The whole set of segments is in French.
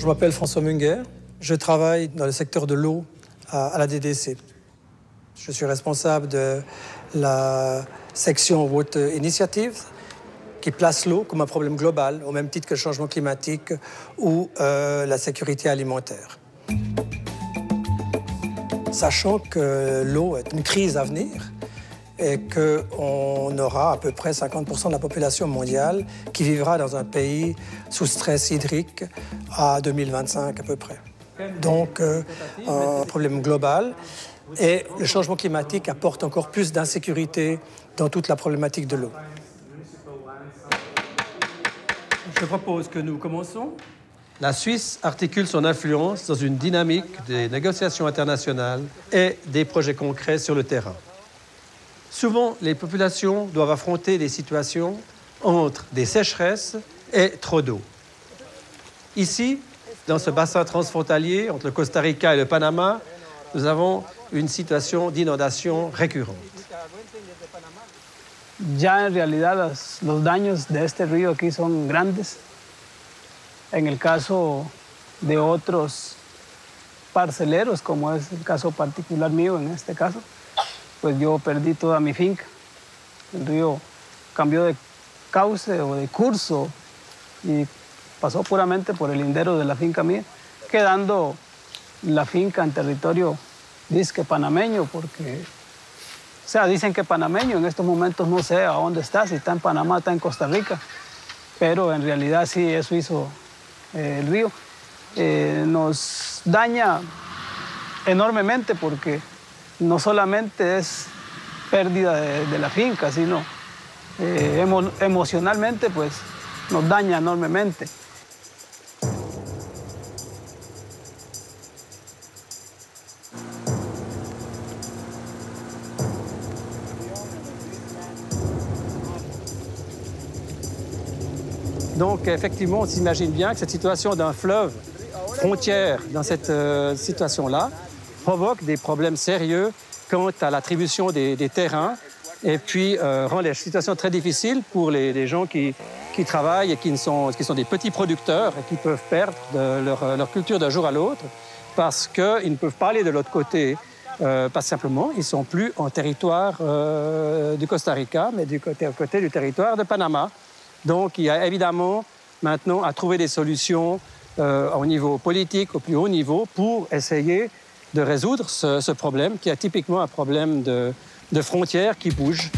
Je m'appelle François Munger, je travaille dans le secteur de l'eau à la DDC. Je suis responsable de la section Water Initiative qui place l'eau comme un problème global, au même titre que le changement climatique ou la sécurité alimentaire. Sachant que l'eau est une crise à venir et qu'on aura à peu près 50% de la population mondiale qui vivra dans un pays sous stress hydrique à 2025 à peu près. Donc, un problème global. Et le changement climatique apporte encore plus d'insécurité dans toute la problématique de l'eau. Je propose que nous commençons. La Suisse articule son influence dans une dynamique des négociations internationales et des projets concrets sur le terrain. Souvent, les populations doivent affronter des situations entre des sécheresses et trop d'eau. Ici, dans ce bassin transfrontalier entre le Costa Rica et le Panama, nous avons une situation d'inondation récurrente. Ya en realidad los daños de este río aquí son grandes. En el caso de otros parceleros, como es el caso particular mío en este caso, pues yo perdí toda mi finca. El río cambió de cauce o de curso y pasó puramente por el lindero de la finca mía, quedando la finca en territorio disque panameño, porque, o sea, dicen que panameño, en estos momentos no sé a dónde está, si está en Panamá, está en Costa Rica, pero en realidad sí, eso hizo el río. Nos daña enormemente porque no solamente es pérdida de la finca, sino emocionalmente pues nos daña enormemente. Donc, effectivement, on s'imagine bien que cette situation d'un fleuve frontière dans cette situation-là provoque des problèmes sérieux quant à l'attribution des terrains et puis rend les situations très difficiles pour les gens qui travaillent et qui sont des petits producteurs et qui peuvent perdre leur culture d'un jour à l'autre parce qu'ils ne peuvent pas aller de l'autre côté, parce simplement ils ne sont plus en territoire du Costa Rica, mais à côté du territoire de Panama. Donc, il y a évidemment maintenant à trouver des solutions au niveau politique, au plus haut niveau, pour essayer de résoudre ce problème qui est typiquement un problème de frontières qui bougent.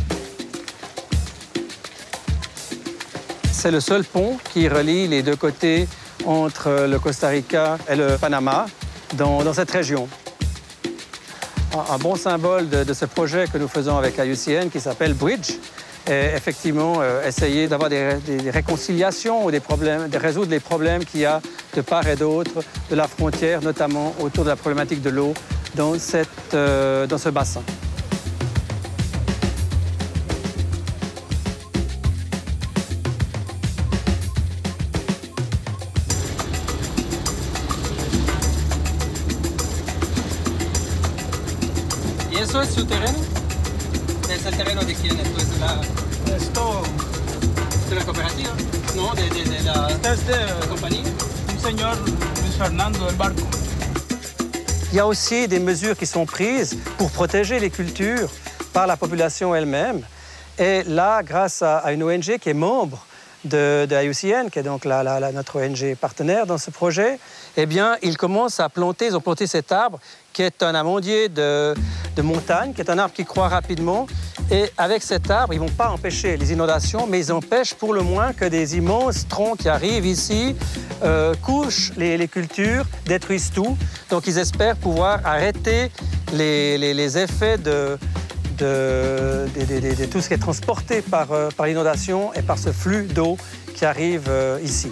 C'est le seul pont qui relie les deux côtés entre le Costa Rica et le Panama dans cette région. Un bon symbole de ce projet que nous faisons avec IUCN qui s'appelle Bridge, et effectivement essayer d'avoir des réconciliations ou de résoudre les problèmes qu'il y a de part et d'autre de la frontière, notamment autour de la problématique de l'eau dans ce bassin. ¿Y eso es su terreno? ¿Es el terreno de quién? Esto ¿De la cooperativa? No, de la es de la compañía. un señor Luis Fernando del Barco. Il y a aussi des mesures qui sont prises pour protéger les cultures par la population elle-même. Et là, grâce à une ONG qui est membre de IUCN, qui est donc notre ONG partenaire dans ce projet, eh bien, ils commencent à planter, ils ont planté cet arbre qui est un amandier de montagne, qui est un arbre qui croît rapidement. Et avec cet arbre, ils ne vont pas empêcher les inondations, mais ils empêchent pour le moins que des immenses troncs qui arrivent ici couchent les cultures, détruisent tout. Donc ils espèrent pouvoir arrêter les effets de tout ce qui est transporté par l'inondation et par ce flux d'eau qui arrive ici.